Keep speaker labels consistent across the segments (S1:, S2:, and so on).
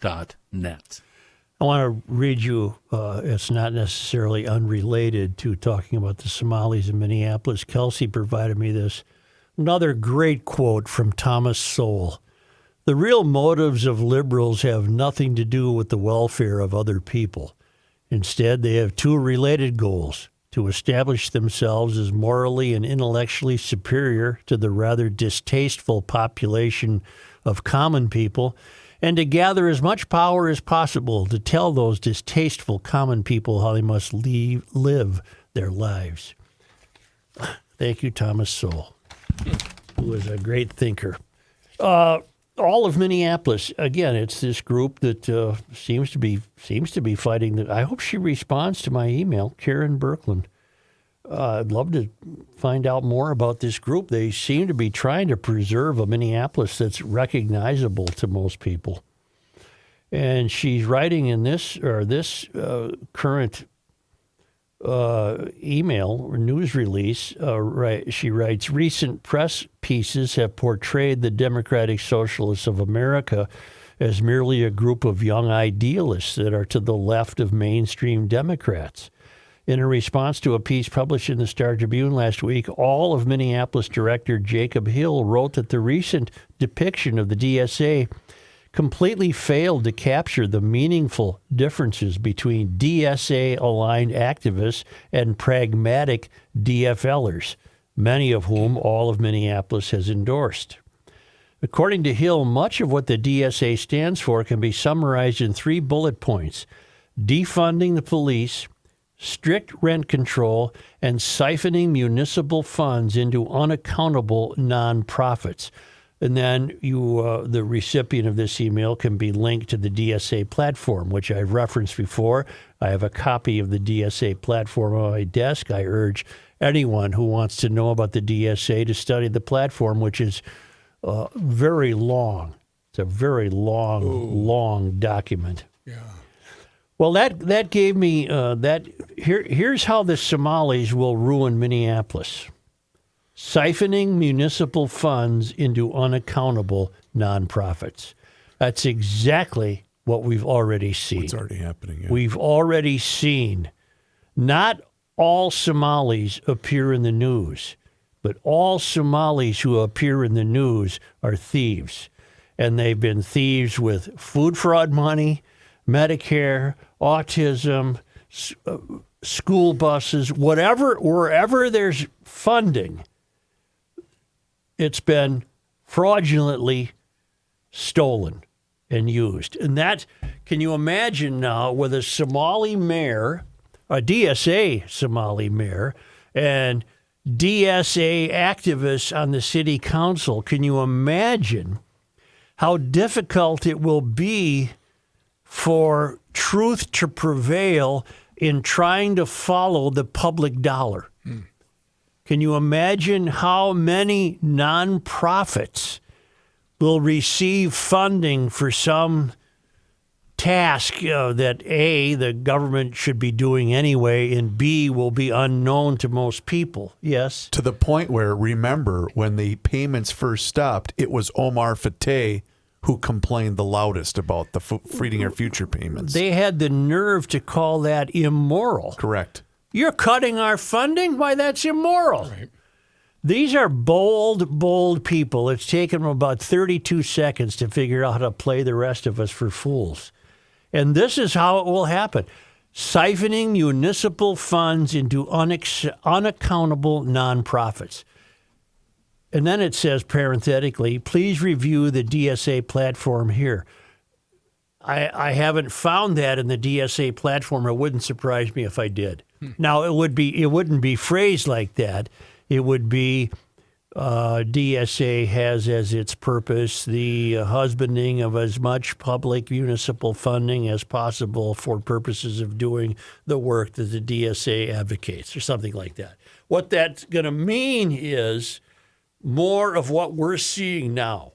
S1: I want to read you, it's not necessarily unrelated to talking about the Somalis in Minneapolis. Kelsey provided me this. Another great quote from Thomas Sowell. The real motives of liberals have nothing to do with the welfare of other people. Instead, they have two related goals: to establish themselves as morally and intellectually superior to the rather distasteful population of common people, and to gather as much power as possible to tell those distasteful common people how they must live their lives. Thank you, Thomas Sowell, who is a great thinker. All of Minneapolis, again, it's this group that seems to be fighting. I hope she responds to my email, Karen Birkeland. I'd love to find out more about this group. They seem to be trying to preserve a Minneapolis that's recognizable to most people. And she's writing in this current email or news release. She writes, recent press pieces have portrayed the Democratic Socialists of America as merely a group of young idealists that are to the left of mainstream Democrats. In a response to a piece published in the Star Tribune last week, all of Minneapolis director Jacob Hill wrote that the recent depiction of the DSA completely failed to capture the meaningful differences between DSA-aligned activists and pragmatic DFLers, many of whom all of Minneapolis has endorsed. According to Hill, much of what the DSA stands for can be summarized in 3 bullet points: defunding the police, strict rent control, and siphoning municipal funds into unaccountable nonprofits. And then the recipient of this email can be linked to the DSA platform, which I've referenced before. I have a copy of the DSA platform on my desk. I urge anyone who wants to know about the DSA to study the platform, which is very long. It's a very long document.
S2: Yeah.
S1: Well, that gave me that. Here's how the Somalis will ruin Minneapolis: siphoning municipal funds into unaccountable nonprofits. That's exactly what we've already seen.
S2: What's already happening? Yeah.
S1: We've already seen. Not all Somalis appear in the news, but all Somalis who appear in the news are thieves, and they've been thieves with food fraud money, Medicare, autism, school buses, wherever there's funding, it's been fraudulently stolen and used. And that, can you imagine now with a Somali mayor, a DSA Somali mayor, and DSA activists on the city council, can you imagine how difficult it will be for truth to prevail in trying to follow the public dollar? Can you imagine how many nonprofits will receive funding for some task that A, the government should be doing anyway, and B, will be unknown to most people? Yes.
S2: To the point where, remember, when the payments first stopped, it was Omar Fateh who complained the loudest about the Feeding Our Future payments.
S1: They had the nerve to call that immoral.
S2: Correct.
S1: You're cutting our funding? Why, that's immoral. Right. These are bold people. It's taken them about 32 seconds to figure out how to play the rest of us for fools. And this is how it will happen. Siphoning municipal funds into unaccountable nonprofits. And then it says, parenthetically, please review the DSA platform here. I haven't found that in the DSA platform. It wouldn't surprise me if I did. Now, it wouldn't be phrased like that. It would be DSA has as its purpose the husbanding of as much public municipal funding as possible for purposes of doing the work that the DSA advocates, or something like that. What that's going to mean is more of what we're seeing now.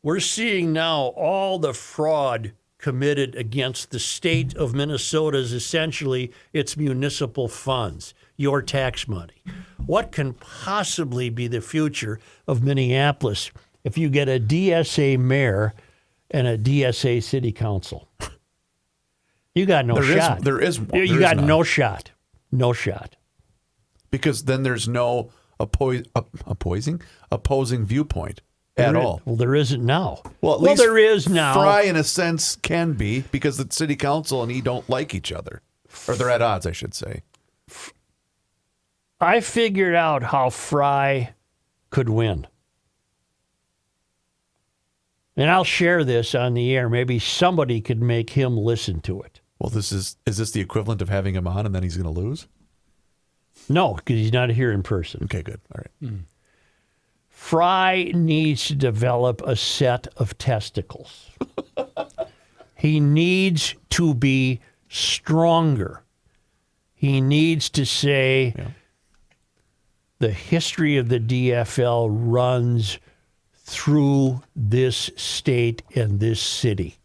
S1: We're seeing now all the fraud committed against the state of Minnesota's, essentially, its municipal funds, your tax money. What can possibly be the future of Minneapolis if you get a DSA mayor and a DSA city council. You got no shot.
S2: There is
S1: You got no shot. No shot.
S2: Because then there's no opposing viewpoint at all.
S1: Well, there isn't now.
S2: Well, at least
S1: there is now.
S2: Frey, in a sense, can be because the city council and he don't like each other. Or they're at odds, I should say.
S1: I figured out how Frey could win. And I'll share this on the air. Maybe somebody could make him listen to it.
S2: Well, is this the equivalent of having him on and then he's going to lose?
S1: No, because he's not here in person.
S2: Okay, good. All right.
S1: Frey needs to develop a set of testicles. He needs to be stronger. He needs to say, the history of the DFL runs through this state and this city.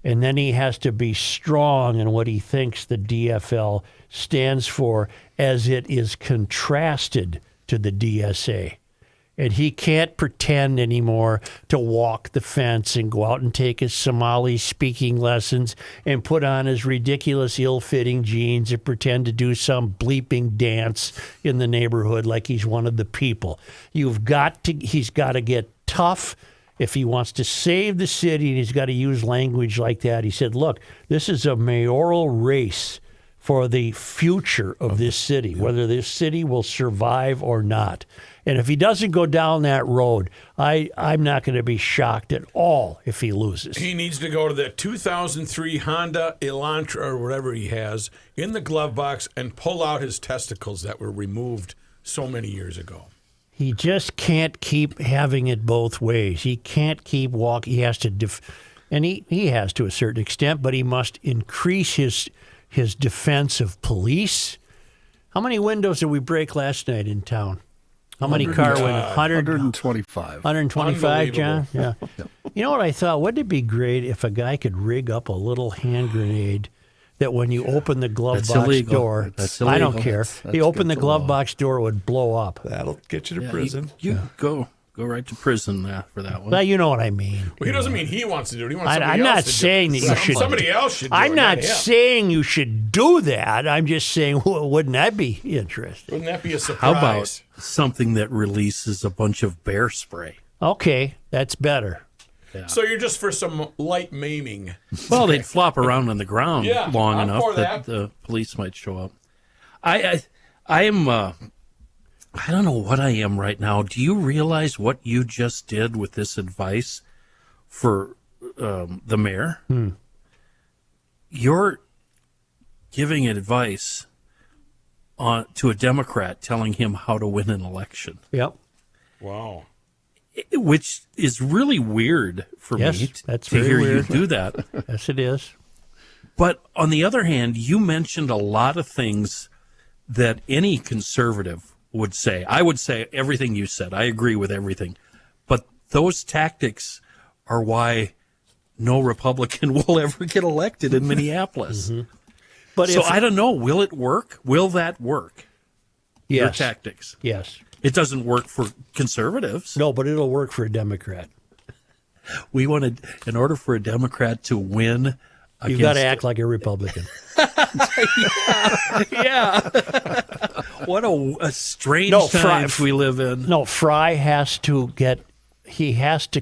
S1: And then he has to be strong in what he thinks the DFL stands for as it is contrasted to the DSA. And he can't pretend anymore to walk the fence and go out and take his Somali speaking lessons and put on his ridiculous ill-fitting jeans and pretend to do some bleeping dance in the neighborhood like he's one of the people. He's got to get tough if he wants to save the city, and he's got to use language like that. He said, look, this is a mayoral race for the future of this city, whether this city will survive or not. And if he doesn't go down that road, I'm not going to be shocked at all if he loses.
S3: He needs to go to the 2003 Honda Elantra or whatever he has in the glove box and pull out his testicles that were removed so many years ago.
S1: He just can't keep having it both ways. He can't keep walking. He has to, and he has to a certain extent, but he must increase his defense of police. How many windows did we break last night in town? How many car windows?
S4: 125.
S1: 125, John? Yeah. You know what I thought? Wouldn't it be great if a guy could rig up a little hand grenade that when you open the glove box door, I don't care. He opened the glove box door, it would blow up.
S2: That'll get you to prison.
S4: You go right to prison for that one.
S1: Well, you know what I mean.
S3: Well, he doesn't mean he wants to do it. He wants somebody
S1: I'm
S3: else
S1: not
S3: to
S1: saying
S3: do it.
S1: that you should.
S3: Somebody else should do it.
S1: I'm not
S3: him.
S1: saying you should do that. I'm just saying, wouldn't that be interesting?
S3: Wouldn't that be a surprise?
S4: How about something that releases a bunch of bear spray?
S1: Okay, that's better.
S4: Yeah.
S3: So you're just for some light maiming.
S4: Well, they'd flop around on the ground long
S3: I'm
S4: enough
S3: for
S4: that the police might show up. I am. I don't know what I am right now. Do you realize what you just did with this advice for the mayor? You're giving advice to a Democrat, telling him how to win an election.
S1: Yep.
S3: Wow.
S4: Which is really weird for me
S1: that's
S4: to
S1: very
S4: hear
S1: weird.
S4: you do that.
S1: Yes, it is.
S4: But on the other hand, you mentioned a lot of things that any conservative would say. I would say everything you said. I agree with everything. But those tactics are why no Republican will ever get elected in Minneapolis.
S1: But
S4: so I don't know. Will it work? Will that work?
S1: yes,
S4: Your tactics.
S1: yes.
S4: It doesn't work for conservatives.
S1: No, but it'll work for a Democrat.
S4: We wanted, in order for a Democrat to win,
S1: You've got to act like a Republican.
S4: Yeah. What a strange times we live in.
S1: No, Frey has to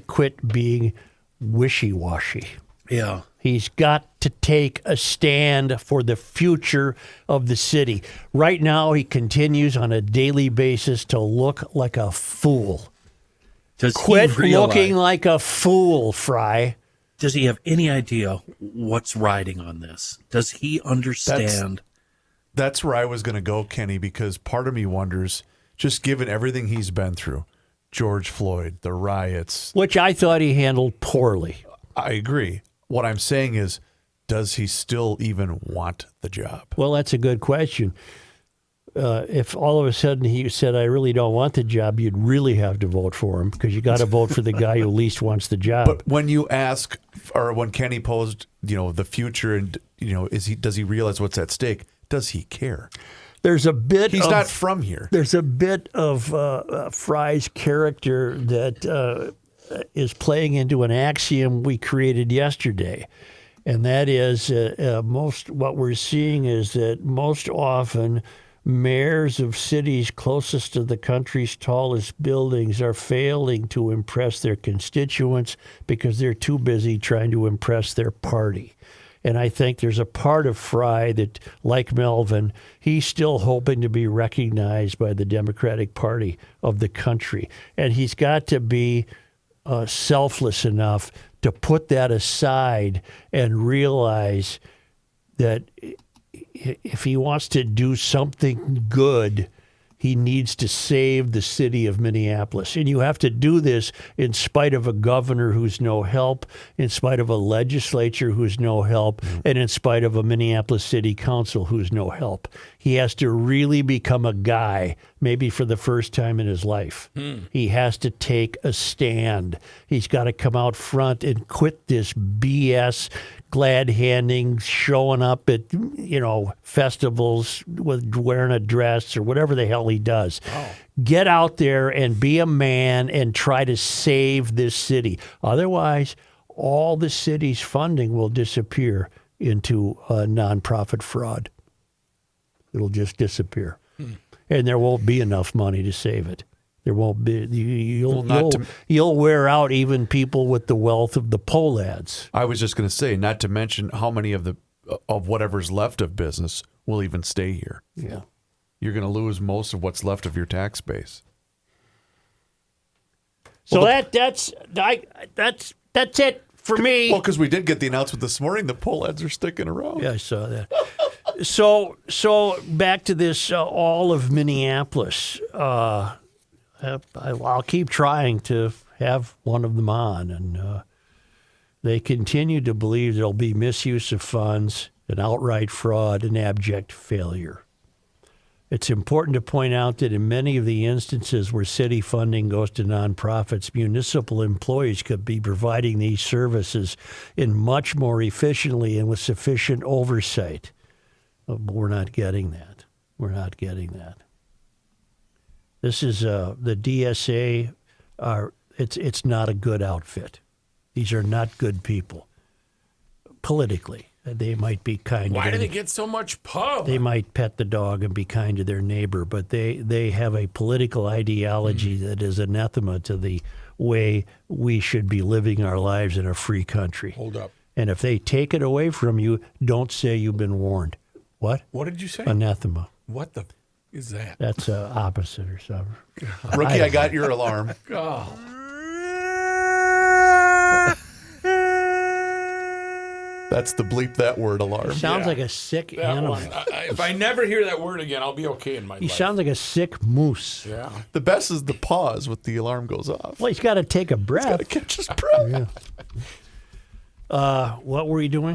S1: quit being wishy-washy.
S4: Yeah.
S1: He's got to take a stand for the future of the city. Right now, he continues on a daily basis to look like a fool. Quit looking like a fool, Frey.
S4: Does he have any idea what's riding on this? Does he understand?
S2: That's where I was going to go, Kenny, because part of me wonders, just given everything he's been through, George Floyd, the riots.
S1: Which I thought he handled poorly.
S2: I agree. What I'm saying is, does he still even want the job?
S1: Well, that's a good question. If all of a sudden he said, I really don't want the job, you'd really have to vote for him because you got to vote for the guy who least wants the job.
S2: But when you ask, or when Kenny posed, the future and, does he realize what's at stake? Does he care?
S1: There's a bit
S2: He's not from here.
S1: There's a bit of Frey's character that is playing into an axiom we created yesterday. And that is what we're seeing is that most often mayors of cities closest to the country's tallest buildings are failing to impress their constituents because they're too busy trying to impress their party. And I think there's a part of Frey that, like Melvin, he's still hoping to be recognized by the Democratic Party of the country. And he's got to be selfless enough to put that aside and realize that if he wants to do something good, he needs to save the city of Minneapolis. And you have to do this in spite of a governor who's no help, in spite of a legislature who's no help, and in spite of a Minneapolis City Council who's no help. He has to really become a guy, maybe for the first time in his life. He has to take a stand. He's got to come out front and quit this BS glad handing, showing up at, festivals with wearing a dress or whatever the hell he does. Oh. Get out there and be a man and try to save this city. Otherwise, all the city's funding will disappear into nonprofit fraud. It'll just disappear. And there won't be enough money to save it. There won't be. You'll wear out even people with the wealth of the Polads.
S2: I was just going to say, not to mention how many of whatever's left of business will even stay here.
S1: Yeah,
S2: you're going to lose most of what's left of your tax base.
S1: So that's it for me.
S2: Well, because we did get the announcement this morning, the Polads are sticking around.
S1: Yeah, I saw that. So back to this all of Minneapolis. I'll keep trying to have one of them on, and they continue to believe there'll be misuse of funds, and outright fraud, and abject failure. It's important to point out that in many of the instances where city funding goes to nonprofits, municipal employees could be providing these services in much more efficiently and with sufficient oversight. But we're not getting that. We're not getting that. This is the DSA. It's not a good outfit. These are not good people. Politically, they might be kind.
S3: Why do they get so much pub?
S1: They might pet the dog and be kind to their neighbor, but they have a political ideology that is anathema to the way we should be living our lives in a free country.
S3: Hold up.
S1: And if they take it away from you, don't say you've been warned. What?
S3: What did you say?
S1: Anathema.
S3: What the is that?
S1: That's opposite or something.
S2: Rookie, I got your alarm.
S3: Oh.
S2: That's the bleep that word alarm.
S1: He sounds like a sick
S3: That
S1: animal.
S3: one. If I never hear that word again, I'll be okay in my
S1: He
S3: life.
S1: sounds like a sick moose.
S3: Yeah.
S2: The best is the pause with the alarm goes off.
S1: Well, he's got to take a breath.
S2: Got to catch his breath.
S1: Yeah. What were you doing?